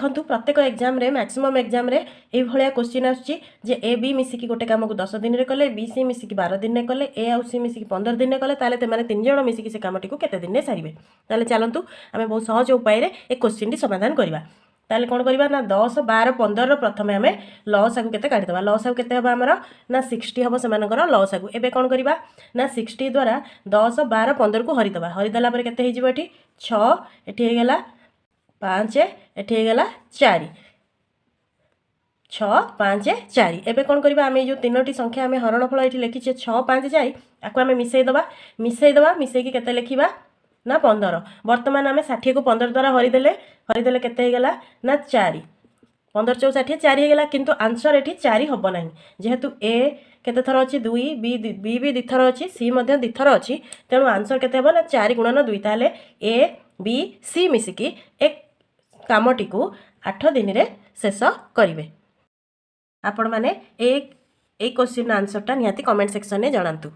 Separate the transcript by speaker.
Speaker 1: देखु प्रत्येक एग्जाम रे मैक्सिमम एग्जाम रे ए भलिया क्वेश्चन आछी जे ए बी मिसिकी गोटे काम को 10 दिन रे कले बी सी मिसिकी 12 दिन रे कले ए आउ सी मिसिकी 15 दिन रे कले ताले ते माने तीन जण मिसिकी से कामटी को केते दिन रे सारिबे ताले चलंतु आमे बहुत सहज उपाय रे ए क्वेश्चन टी समाधान करबा ताले कोन करबा ना 10 12 15 प्रथमे आमे लॉस आगु केते काढि देबा लॉस आगु केते हबा हमर ना 60 हबो सेमानकर लॉस आगु एबे कोन करबा ना 60 द्वारा 10 12 15 को हरि देबा हरि देला पर केते हे जिवो एठी 6 एठी हे गेला 5 एठी हे गेला 4 6 5 4 एबे कोन करबा आमे जो तीनोटी संख्या आमे हरणफल एठी लिखिछे 6 5 4 आको आमे मिसै देबा मिसै की केते लिखिबा ना 15 वर्तमान आमे 60 को 15 द्वारा हरि देले केते हे गेला ना 4 15 4 60 4 हे गेला किंतु आंसर एठी 4 हबो नाही जेहेतु ए केते थर अछि 2 बी भी दिथर अछि सी मध्ये दिथर अछि तेनु आंसर केते हबो ना 4 गुणन 2 ताले ए बी सी मिसिकी एक कामटी को 8 दिन रे शेष करिवे आपण माने एक क्वेश्चन आंसर टा निहाती कमेंट सेक्शन में जणांतु।